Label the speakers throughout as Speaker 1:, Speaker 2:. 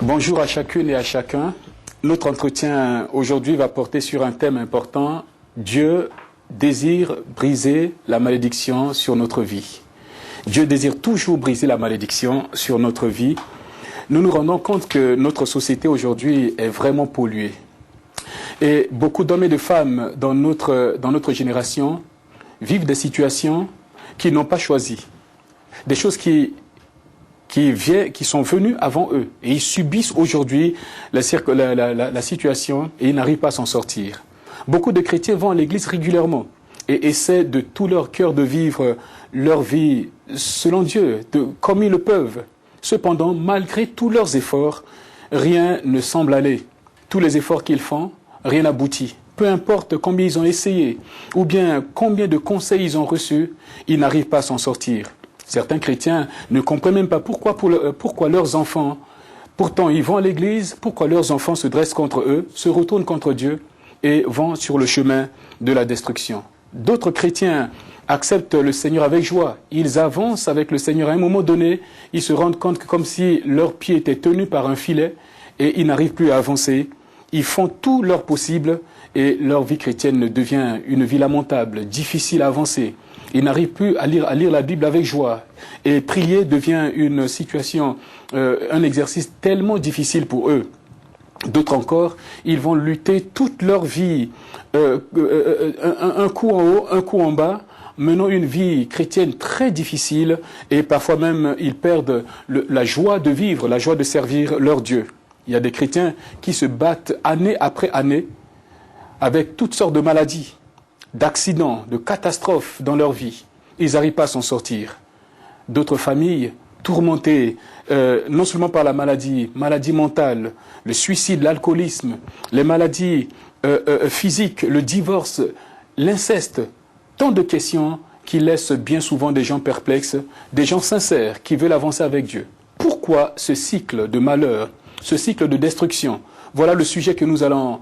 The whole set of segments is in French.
Speaker 1: Bonjour à chacune et à chacun. Notre entretien aujourd'hui va porter sur un thème important. Dieu désire briser la malédiction sur notre vie. Dieu désire toujours briser la malédiction sur notre vie. Nous nous rendons compte que notre société aujourd'hui est vraiment polluée. Et beaucoup d'hommes et de femmes dans notre génération vivent des situations qu'ils n'ont pas choisies. Des choses qui sont venues avant eux. Et ils subissent aujourd'hui la situation et ils n'arrivent pas à s'en sortir. Beaucoup de chrétiens vont à l'église régulièrement et essaient de tout leur cœur de vivre leur vie selon Dieu, comme ils le peuvent. Cependant, malgré tous leurs efforts, rien ne semble aller. Tous les efforts qu'ils font, rien n'aboutit. Peu importe combien ils ont essayé, ou bien combien de conseils ils ont reçus, ils n'arrivent pas à s'en sortir. Certains chrétiens ne comprennent même pas pourquoi leurs enfants, pourtant ils vont à l'église, pourquoi leurs enfants se dressent contre eux, se retournent contre Dieu et vont sur le chemin de la destruction. D'autres chrétiens acceptent le Seigneur avec joie. Ils avancent avec le Seigneur. À un moment donné, ils se rendent compte que comme si leurs pieds étaient tenus par un filet et ils n'arrivent plus à avancer. Ils font tout leur possible et leur vie chrétienne devient une vie lamentable, difficile à avancer. Ils n'arrivent plus à lire la Bible avec joie. Et prier devient une situation, un exercice tellement difficile pour eux. D'autres encore, ils vont lutter toute leur vie, un coup en haut, un coup en bas, menant une vie chrétienne très difficile et parfois même ils perdent la joie de vivre, la joie de servir leur Dieu. Il y a des chrétiens qui se battent année après année avec toutes sortes de maladies, d'accidents, de catastrophes dans leur vie. Ils n'arrivent pas à s'en sortir. D'autres familles tourmentées, non seulement par la maladie mentale, le suicide, l'alcoolisme, les maladies physiques, le divorce, l'inceste, tant de questions qui laissent bien souvent des gens perplexes, des gens sincères qui veulent avancer avec Dieu. Pourquoi ce cycle de malheur, ce cycle de destruction? Voilà le sujet que nous allons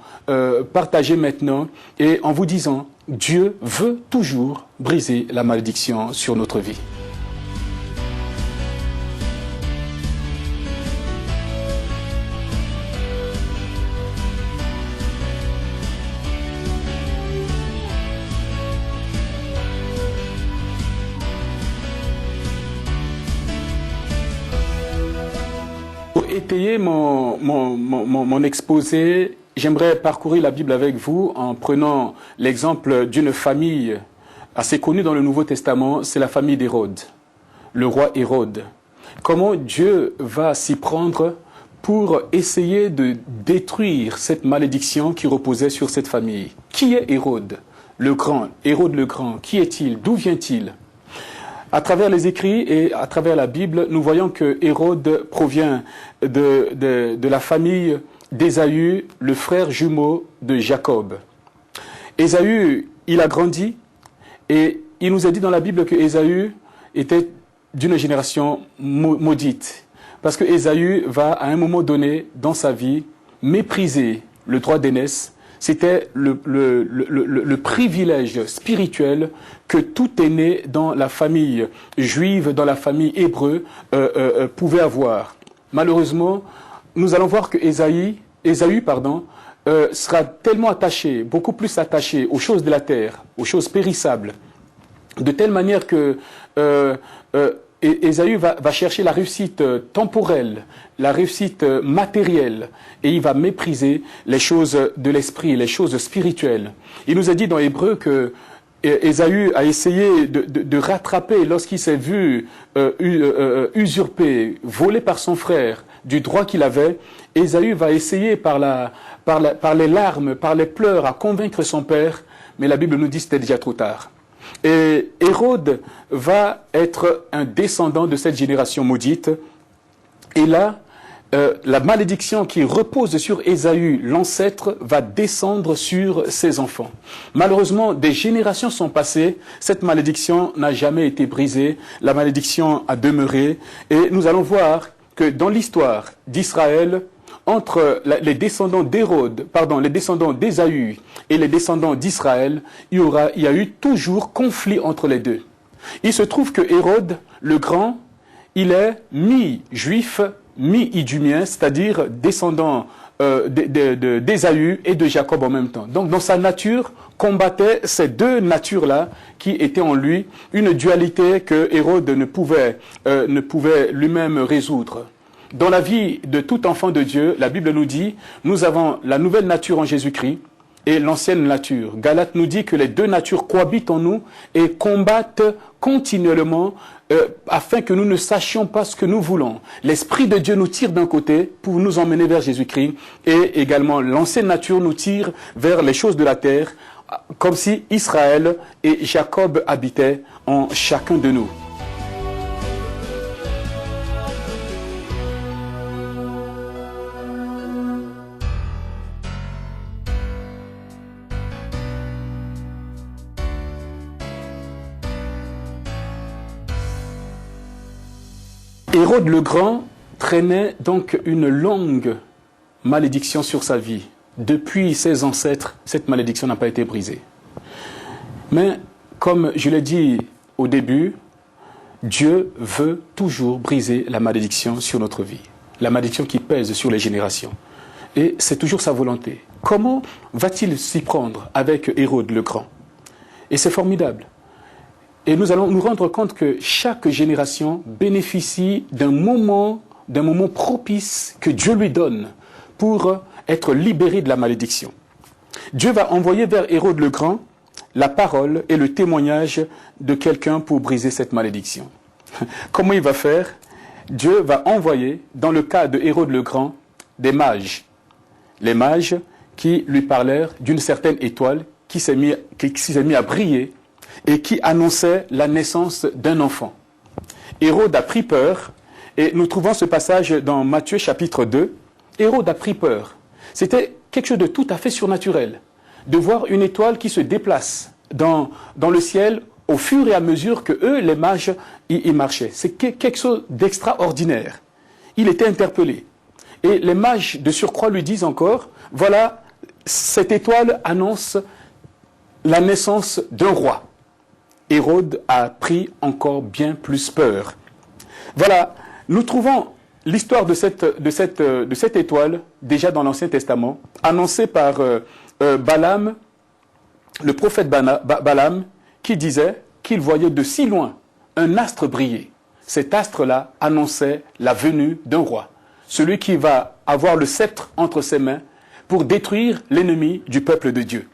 Speaker 1: partager maintenant et en vous disant, Dieu veut toujours briser la malédiction sur notre vie. Pour étayer mon exposé, j'aimerais parcourir la Bible avec vous en prenant l'exemple d'une famille assez connue dans le Nouveau Testament, c'est la famille d'Hérode, le roi Hérode. Comment Dieu va s'y prendre pour essayer de détruire cette malédiction qui reposait sur cette famille? Qui est Hérode le Grand? Hérode le Grand, qui est-il? D'où vient-il? À travers les écrits et à travers la Bible, nous voyons que Hérode provient de la famille d'Ésaü, le frère jumeau de Jacob. Ésaü, il a grandi et il nous a dit dans la Bible que Ésaü était d'une génération maudite. Parce que Ésaü va à un moment donné dans sa vie mépriser le droit d'aînesse. C'était le privilège spirituel que tout aîné dans la famille juive, dans la famille hébreu, pouvait avoir. Malheureusement, nous allons voir que Ésaü, sera tellement attaché, beaucoup plus attaché aux choses de la terre, aux choses périssables, de telle manière que Ésaü va chercher la réussite temporelle, la réussite matérielle, et il va mépriser les choses de l'esprit, les choses spirituelles. Il nous a dit dans Hébreu que Ésaü a essayé de rattraper lorsqu'il s'est vu usurpé, volé par son frère du droit qu'il avait. Ésaü va essayer par les larmes, par les pleurs à convaincre son père, mais la Bible nous dit que c'était déjà trop tard. Et Hérode va être un descendant de cette génération maudite. Et là, la malédiction qui repose sur Ésaü, l'ancêtre, va descendre sur ses enfants. Malheureusement, des générations sont passées, cette malédiction n'a jamais été brisée, la malédiction a demeuré. Et nous allons voir que dans l'histoire d'Israël, entre les descendants les descendants d'Ésaü et les descendants d'Israël, il y a eu toujours conflit entre les deux. Il se trouve que Hérode, le Grand, il est mi-juif, mi-idumien, c'est-à-dire descendant d'Ésaü et de Jacob en même temps. Donc dans sa nature, combattait ces deux natures-là qui étaient en lui, une dualité que Hérode ne pouvait lui-même résoudre. Dans la vie de tout enfant de Dieu, la Bible nous dit, nous avons la nouvelle nature en Jésus-Christ et l'ancienne nature. Galates nous dit que les deux natures cohabitent en nous et combattent continuellement afin que nous ne sachions pas ce que nous voulons. L'Esprit de Dieu nous tire d'un côté pour nous emmener vers Jésus-Christ et également l'ancienne nature nous tire vers les choses de la terre, comme si Israël et Jacob habitaient en chacun de nous. Hérode le Grand traînait donc une longue malédiction sur sa vie. Depuis ses ancêtres, cette malédiction n'a pas été brisée. Mais, comme je l'ai dit au début, Dieu veut toujours briser la malédiction sur notre vie. La malédiction qui pèse sur les générations. Et c'est toujours sa volonté. Comment va-t-il s'y prendre avec Hérode le Grand? Et c'est formidable. Et nous allons nous rendre compte que chaque génération bénéficie d'un moment propice que Dieu lui donne pour être libéré de la malédiction. Dieu va envoyer vers Hérode le Grand la parole et le témoignage de quelqu'un pour briser cette malédiction. Comment il va faire? Dieu va envoyer, dans le cas de Hérode le Grand, des mages. Les mages qui lui parlèrent d'une certaine étoile qui s'est mise à briller et qui annonçait la naissance d'un enfant. Hérode a pris peur, et nous trouvons ce passage dans Matthieu chapitre 2. Hérode a pris peur. C'était quelque chose de tout à fait surnaturel, de voir une étoile qui se déplace dans le ciel au fur et à mesure que eux, les mages, y marchaient. C'est quelque chose d'extraordinaire. Il était interpellé. Et les mages de surcroît lui disent encore, voilà, cette étoile annonce la naissance d'un roi. Hérode a pris encore bien plus peur. Voilà, nous trouvons l'histoire de cette étoile déjà dans l'Ancien Testament, annoncée par Balaam, le prophète Balaam, qui disait qu'il voyait de si loin un astre briller. Cet astre-là annonçait la venue d'un roi, celui qui va avoir le sceptre entre ses mains pour détruire l'ennemi du peuple de Dieu.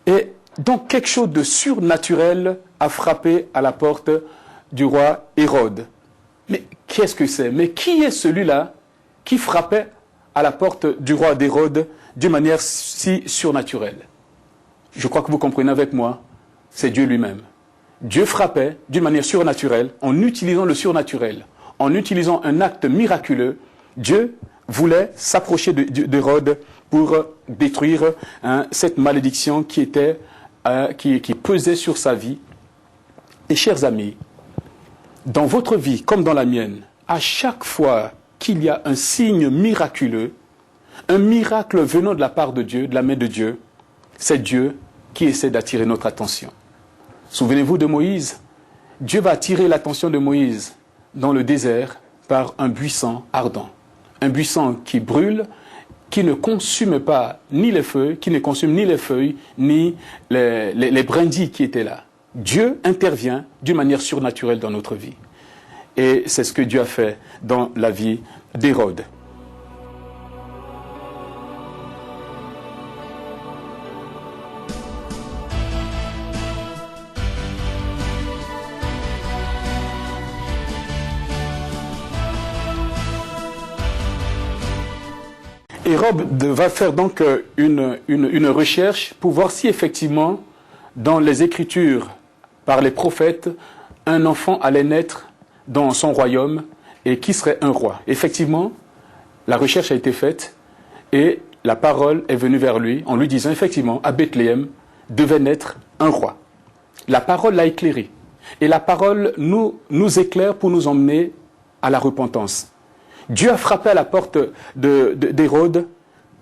Speaker 1: Et donc quelque chose de surnaturel a frappé à la porte du roi Hérode. Mais qu'est-ce que c'est? Mais qui est celui-là qui frappait à la porte du roi d'Hérode d'une manière si surnaturelle? Je crois que vous comprenez avec moi, c'est Dieu lui-même. Dieu frappait d'une manière surnaturelle en utilisant le surnaturel, en utilisant un acte miraculeux. Dieu voulait s'approcher d'Hérode pour détruire cette malédiction qui pesait sur sa vie. Et chers amis, dans votre vie comme dans la mienne, à chaque fois qu'il y a un signe miraculeux, un miracle venant de la part de Dieu, de la main de Dieu, c'est Dieu qui essaie d'attirer notre attention. Souvenez-vous de Moïse. Dieu va attirer l'attention de Moïse dans le désert par un buisson ardent. Un buisson qui brûle, qui ne consume pas ni les feuilles, qui ne consume ni les feuilles, ni les brindilles qui étaient là. Dieu intervient d'une manière surnaturelle dans notre vie. Et c'est ce que Dieu a fait dans la vie d'Hérode. Hérode va faire donc une recherche pour voir si effectivement, dans les Écritures, par les prophètes, un enfant allait naître dans son royaume et qui serait un roi. Effectivement, la recherche a été faite et la parole est venue vers lui en lui disant effectivement, à Bethléem devait naître un roi. La parole l'a éclairé et la parole nous éclaire pour nous emmener à la repentance. Dieu a frappé à la porte d'Hérode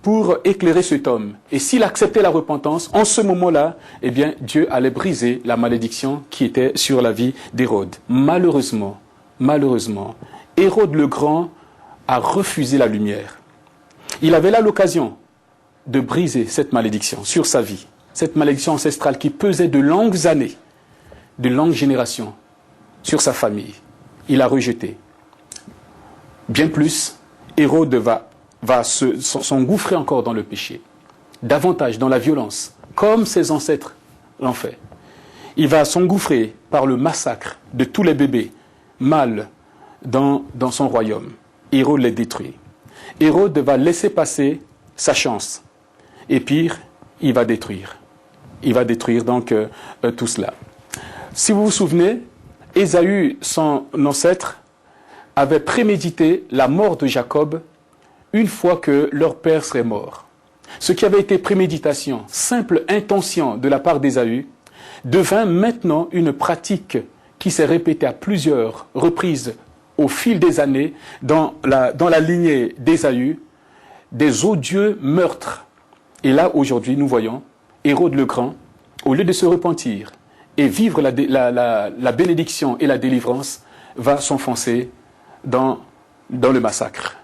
Speaker 1: pour éclairer cet homme. Et s'il acceptait la repentance, en ce moment-là, eh bien, Dieu allait briser la malédiction qui était sur la vie d'Hérode. Malheureusement, Hérode le Grand a refusé la lumière. Il avait là l'occasion de briser cette malédiction sur sa vie, cette malédiction ancestrale qui pesait de longues années, de longues générations sur sa famille. Il a rejeté. Bien plus, Hérode va s'engouffrer encore dans le péché, davantage dans la violence, comme ses ancêtres l'ont fait. Il va s'engouffrer par le massacre de tous les bébés mâles dans son royaume. Hérode les détruit. Hérode va laisser passer sa chance. Et pire, il va détruire. Il va détruire donc tout cela. Si vous vous souvenez, Ésaü, son ancêtre, avait prémédité la mort de Jacob une fois que leur père serait mort. Ce qui avait été préméditation, simple intention de la part d'Ésaü, devint maintenant une pratique qui s'est répétée à plusieurs reprises au fil des années dans la lignée d'Ésaü, des odieux meurtres. Et là, aujourd'hui, nous voyons Hérode le Grand, au lieu de se repentir et vivre la bénédiction et la délivrance, va s'enfoncer dans le massacre.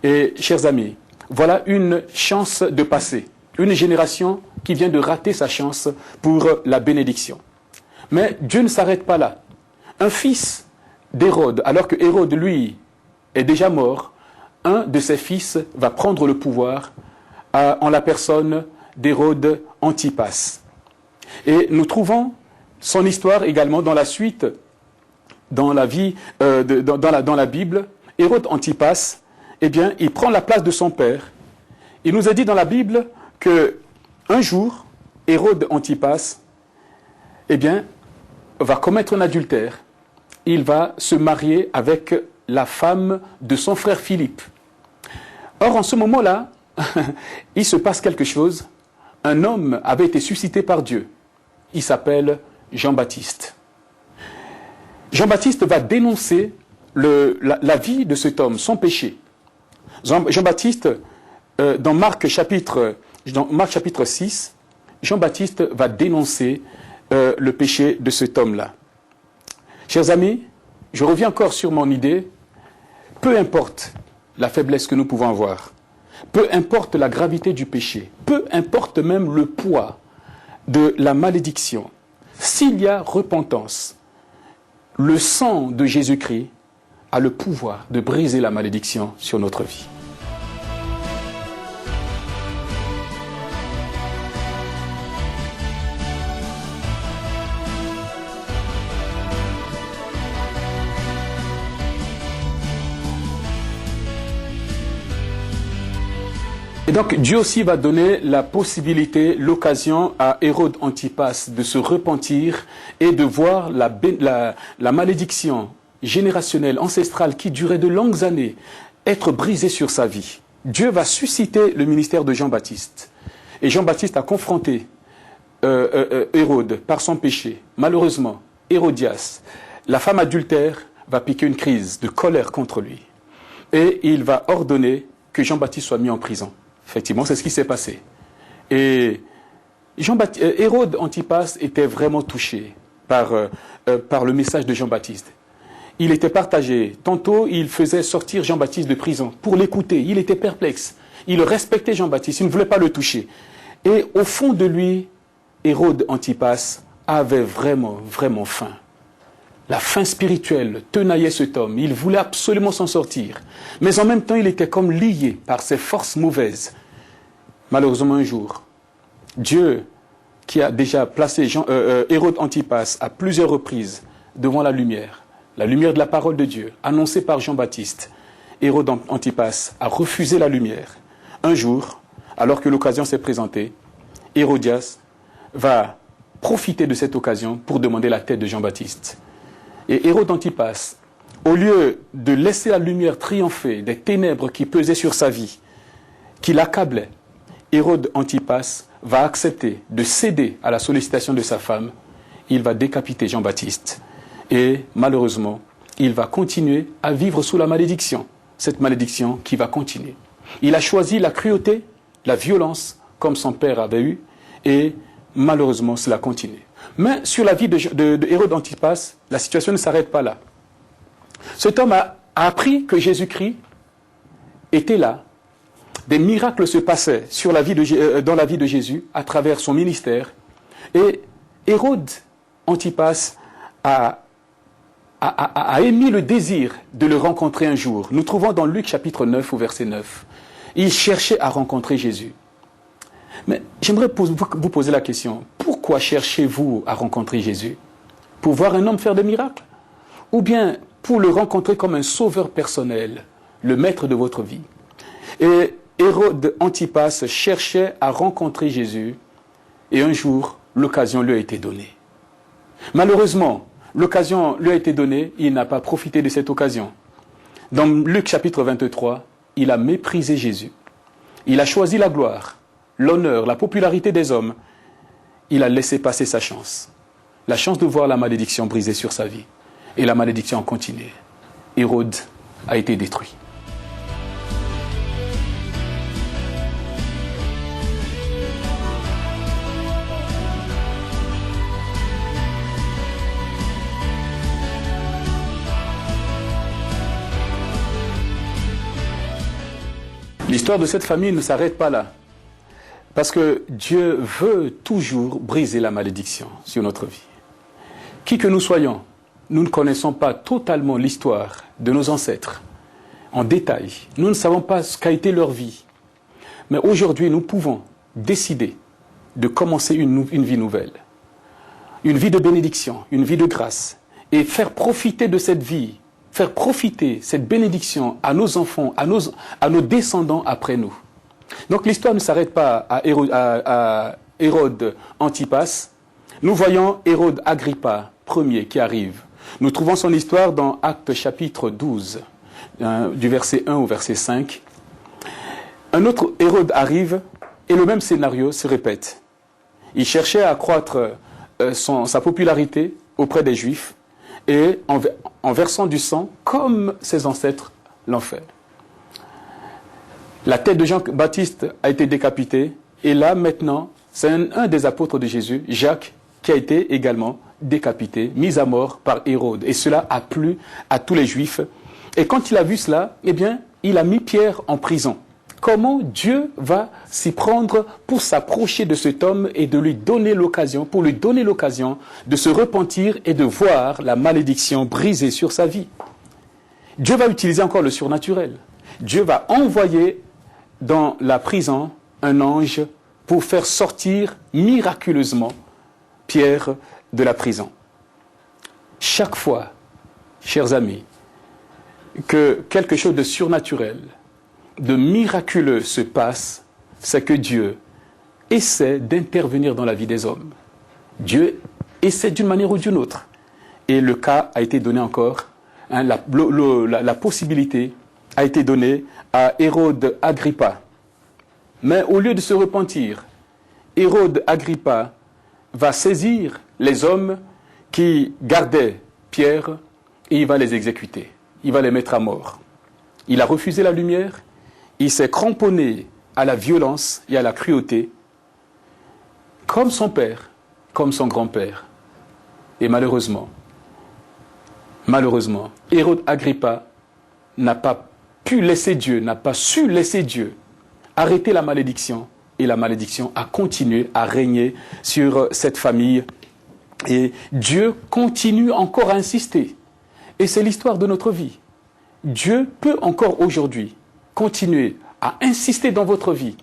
Speaker 1: Et, chers amis, voilà une chance de passer, une génération qui vient de rater sa chance pour la bénédiction. Mais Dieu ne s'arrête pas là. Un fils d'Hérode, alors que Hérode, lui, est déjà mort, un de ses fils va prendre le pouvoir en la personne d'Hérode Antipas. Et nous trouvons son histoire également dans la suite, dans la vie, dans la Bible. Hérode Antipas, eh bien, il prend la place de son père. Il nous a dit dans la Bible que un jour, Hérode Antipas, eh bien, va commettre un adultère. Il va se marier avec la femme de son frère Philippe. Or, en ce moment-là, il se passe quelque chose. Un homme avait été suscité par Dieu. Il s'appelle Jean-Baptiste. Jean-Baptiste va dénoncer la vie de cet homme, son péché. Jean-Baptiste, dans Marc chapitre 6, Jean-Baptiste va dénoncer le péché de cet homme-là. Chers amis, je reviens encore sur mon idée. Peu importe la faiblesse que nous pouvons avoir, peu importe la gravité du péché, peu importe même le poids de la malédiction, s'il y a repentance, le sang de Jésus-Christ a le pouvoir de briser la malédiction sur notre vie. Et donc Dieu aussi va donner la possibilité, l'occasion à Hérode Antipas de se repentir et de voir la malédiction générationnelle, ancestrale, qui durait de longues années, être brisée sur sa vie. Dieu va susciter le ministère de Jean-Baptiste. Et Jean-Baptiste a confronté Hérode par son péché. Malheureusement, Hérodias, la femme adultère, va piquer une crise de colère contre lui. Et il va ordonner que Jean-Baptiste soit mis en prison. Effectivement, c'est ce qui s'est passé. Et Hérode Antipas était vraiment touché par le message de Jean-Baptiste. Il était partagé. Tantôt, il faisait sortir Jean-Baptiste de prison pour l'écouter. Il était perplexe. Il respectait Jean-Baptiste. Il ne voulait pas le toucher. Et au fond de lui, Hérode Antipas avait vraiment, vraiment faim. La faim spirituelle tenaillait cet homme. Il voulait absolument s'en sortir. Mais en même temps, il était comme lié par ses forces mauvaises. Malheureusement, un jour, Dieu, qui a déjà placé Hérode Antipas à plusieurs reprises devant la lumière de la parole de Dieu, annoncée par Jean-Baptiste, Hérode Antipas a refusé la lumière. Un jour, alors que l'occasion s'est présentée, Hérodias va profiter de cette occasion pour demander la tête de Jean-Baptiste. Et Hérode Antipas, au lieu de laisser la lumière triompher des ténèbres qui pesaient sur sa vie, qui l'accablaient, Hérode Antipas va accepter de céder à la sollicitation de sa femme. Il va décapiter Jean-Baptiste. Et malheureusement, il va continuer à vivre sous la malédiction. Cette malédiction qui va continuer. Il a choisi la cruauté, la violence, comme son père avait eu, et malheureusement, cela continue. Mais sur la vie de Hérode Antipas, la situation ne s'arrête pas là. Cet homme a appris que Jésus-Christ étaient là. Des miracles se passaient dans la vie de Jésus à travers son ministère. Et Hérode Antipas a émis le désir de le rencontrer un jour. Nous trouvons dans Luc chapitre 9 au verset 9. Il cherchait à rencontrer Jésus. Mais j'aimerais vous poser la question. Pourquoi cherchez-vous à rencontrer Jésus? Pour voir un homme faire des miracles? Ou bien pour le rencontrer comme un sauveur personnel, le maître de votre vie? Et Hérode Antipas cherchait à rencontrer Jésus et un jour, l'occasion lui a été donnée. Malheureusement, l'occasion lui a été donnée, il n'a pas profité de cette occasion. Dans Luc chapitre 23, il a méprisé Jésus. Il a choisi la gloire, l'honneur, la popularité des hommes. Il a laissé passer sa chance. La chance de voir la malédiction brisée sur sa vie. Et la malédiction a continué. Hérode a été détruit. L'histoire de cette famille ne s'arrête pas là. Parce que Dieu veut toujours briser la malédiction sur notre vie. Qui que nous soyons, nous ne connaissons pas totalement l'histoire de nos ancêtres en détail. Nous ne savons pas ce qu'a été leur vie. Mais aujourd'hui, nous pouvons décider de commencer une vie nouvelle. Une vie de bénédiction, une vie de grâce. Et faire profiter de cette vie, faire profiter cette bénédiction à nos enfants, à nos descendants après nous. Donc l'histoire ne s'arrête pas à Hérode Antipas. Nous voyons Hérode Agrippa Ier qui arrive. Nous trouvons son histoire dans Actes chapitre 12, du verset 1 au verset 5. Un autre Hérode arrive et le même scénario se répète. Il cherchait à accroître sa popularité auprès des Juifs et en versant du sang comme ses ancêtres l'ont fait. La tête de Jean-Baptiste a été décapitée et là maintenant, c'est un des apôtres de Jésus, Jacques, qui a été également décapité, mis à mort par Hérode. Et cela a plu à tous les Juifs. Et quand il a vu cela, eh bien, il a mis Pierre en prison. Comment Dieu va s'y prendre pour s'approcher de cet homme et de lui donner l'occasion, pour lui donner l'occasion de se repentir et de voir la malédiction brisée sur sa vie? Dieu va utiliser encore le surnaturel. Dieu va envoyer dans la prison un ange pour faire sortir miraculeusement Pierre de la prison. Chaque fois, chers amis, que quelque chose de surnaturel, de miraculeux se passe, c'est que Dieu essaie d'intervenir dans la vie des hommes. Dieu essaie d'une manière ou d'une autre. Et le cas a été donné encore, la possibilité a été donnée à Hérode Agrippa. Mais au lieu de se repentir, Hérode Agrippa va saisir les hommes qui gardaient Pierre et il va les exécuter. Il va les mettre à mort. Il a refusé la lumière, il s'est cramponné à la violence et à la cruauté, comme son père, comme son grand-père. Et malheureusement, Hérode Agrippa n'a pas pu laisser Dieu, n'a pas su laisser Dieu arrêter la malédiction. Et la malédiction a continué à régner sur cette famille. Et Dieu continue encore à insister. Et c'est l'histoire de notre vie. Dieu peut encore aujourd'hui continuer à insister dans votre vie,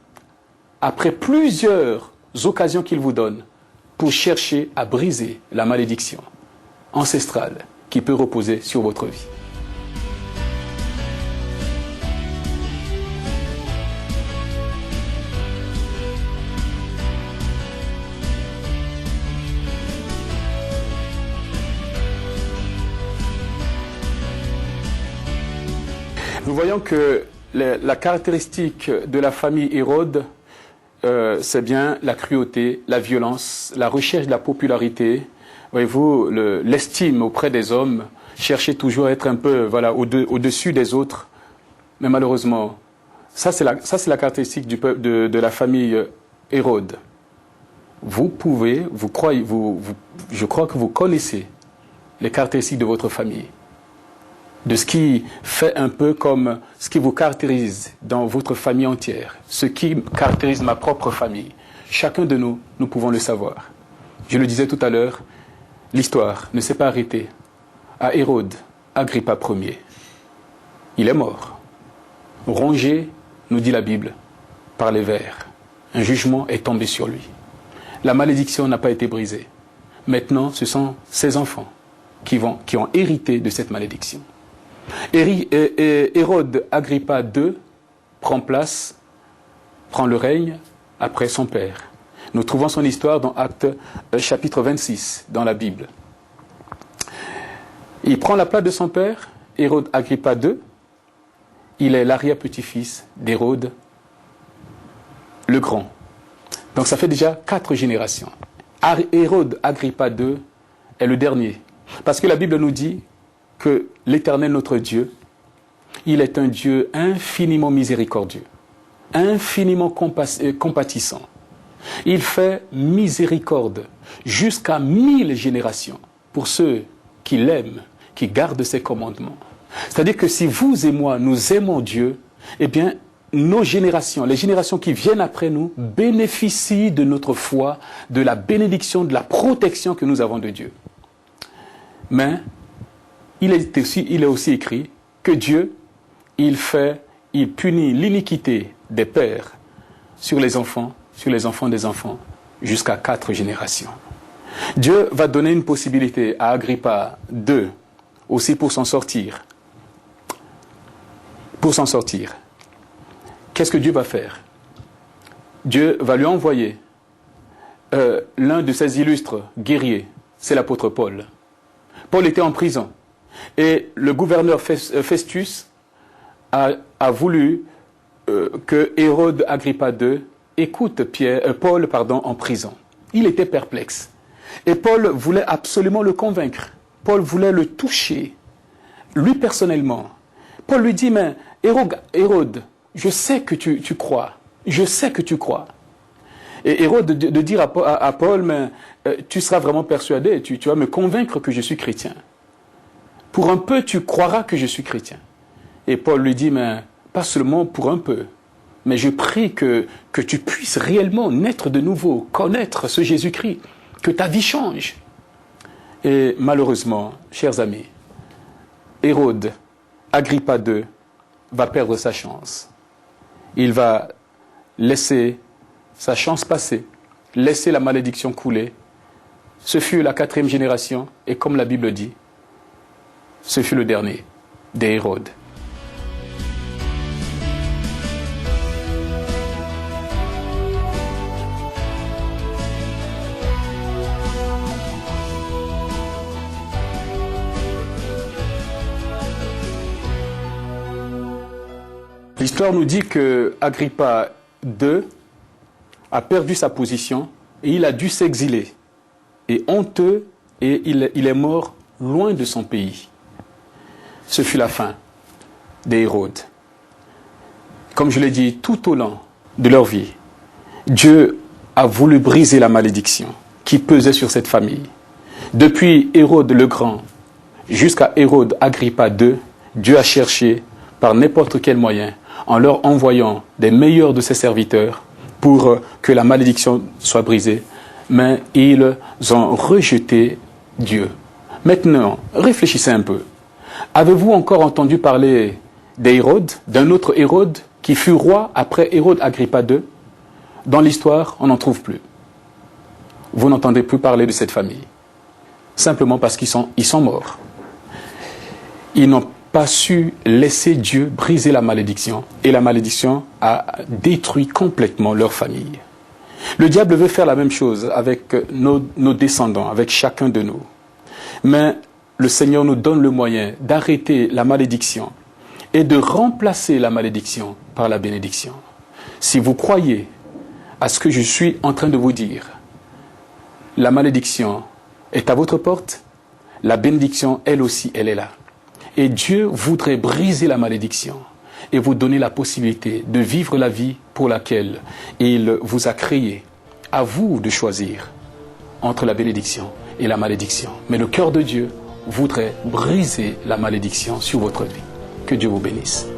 Speaker 1: après plusieurs occasions qu'il vous donne, pour chercher à briser la malédiction ancestrale qui peut reposer sur votre vie. Nous voyons que la caractéristique de la famille Hérode, c'est bien la cruauté, la violence, la recherche de la popularité. Voyez-vous, l'estime auprès des hommes, chercher toujours à être un peu au-dessus des autres. Mais malheureusement, ça c'est la caractéristique du peuple de la famille Hérode. Je crois que vous connaissez les caractéristiques de votre famille. de ce qui fait un peu comme ce qui vous caractérise dans votre famille entière, ce qui caractérise ma propre famille. Chacun de nous, nous pouvons le savoir. Je le disais tout à l'heure, l'histoire ne s'est pas arrêtée à Hérode Agrippa Ier. Il est mort, rongé, nous dit la Bible, par les vers. Un jugement est tombé sur lui. La malédiction n'a pas été brisée. Maintenant, ce sont ses enfants qui ont hérité de cette malédiction. Hérode Agrippa II prend le règne après son père. Nous trouvons son histoire dans Actes chapitre 26 dans la Bible. Il prend la place de son père, Hérode Agrippa II. Il est l'arrière-petit-fils d'Hérode le Grand. Donc ça fait déjà 4 générations. Hérode Agrippa II est le dernier. Parce que la Bible nous dit que l'Éternel, notre Dieu, il est un Dieu infiniment miséricordieux, infiniment compatissant. Il fait miséricorde jusqu'à 1000 générations pour ceux qui l'aiment, qui gardent ses commandements. C'est-à-dire que si vous et moi, nous aimons Dieu, eh bien, nos générations, les générations qui viennent après nous, bénéficient de notre foi, de la bénédiction, de la protection que nous avons de Dieu. Mais il est aussi écrit que Dieu, il punit l'iniquité des pères sur les enfants des enfants, jusqu'à 4 générations. Dieu va donner une possibilité à Agrippa II, aussi pour s'en sortir. Pour s'en sortir. Qu'est-ce que Dieu va faire? Dieu va lui envoyer l'un de ses illustres guerriers, c'est l'apôtre Paul. Paul était en prison. Et le gouverneur Festus a voulu que Hérode Agrippa II écoute Paul en prison. Il était perplexe. Et Paul voulait absolument le convaincre. Paul voulait le toucher, lui personnellement. Paul lui dit, mais Hérode, je sais que tu crois. Je sais que tu crois. Et Hérode de dire à Paul, mais tu seras vraiment persuadé, tu vas me convaincre que je suis chrétien. Pour un peu, tu croiras que je suis chrétien. Et Paul lui dit, mais pas seulement pour un peu, mais je prie que tu puisses réellement naître de nouveau, connaître ce Jésus-Christ, que ta vie change. Et malheureusement, chers amis, Hérode Agrippa II va perdre sa chance. Il va laisser sa chance passer, laisser la malédiction couler. Ce fut la 4e génération, et comme la Bible dit, ce fut le dernier des Hérodes. L'histoire nous dit que Agrippa II a perdu sa position et il a dû s'exiler. Et honteux, et il est mort loin de son pays. Ce fut la fin des Hérodes. Comme je l'ai dit, tout au long de leur vie, Dieu a voulu briser la malédiction qui pesait sur cette famille. Depuis Hérode le Grand jusqu'à Hérode Agrippa II, Dieu a cherché par n'importe quel moyen, en leur envoyant des meilleurs de ses serviteurs pour que la malédiction soit brisée, mais ils ont rejeté Dieu. Maintenant, réfléchissez un peu. Avez-vous encore entendu parler d'Hérode, d'un autre Hérode qui fut roi après Hérode Agrippa II? Dans l'histoire, on n'en trouve plus. Vous n'entendez plus parler de cette famille. Simplement parce qu'ils sont morts. Ils n'ont pas su laisser Dieu briser la malédiction. Et la malédiction a détruit complètement leur famille. Le diable veut faire la même chose avec nos descendants, avec chacun de nous. Mais le Seigneur nous donne le moyen d'arrêter la malédiction et de remplacer la malédiction par la bénédiction. Si vous croyez à ce que je suis en train de vous dire, la malédiction est à votre porte, la bénédiction, elle aussi, elle est là. Et Dieu voudrait briser la malédiction et vous donner la possibilité de vivre la vie pour laquelle il vous a créé. À vous de choisir entre la bénédiction et la malédiction. Mais le cœur de Dieu voudrait briser la malédiction sur votre vie. Que Dieu vous bénisse.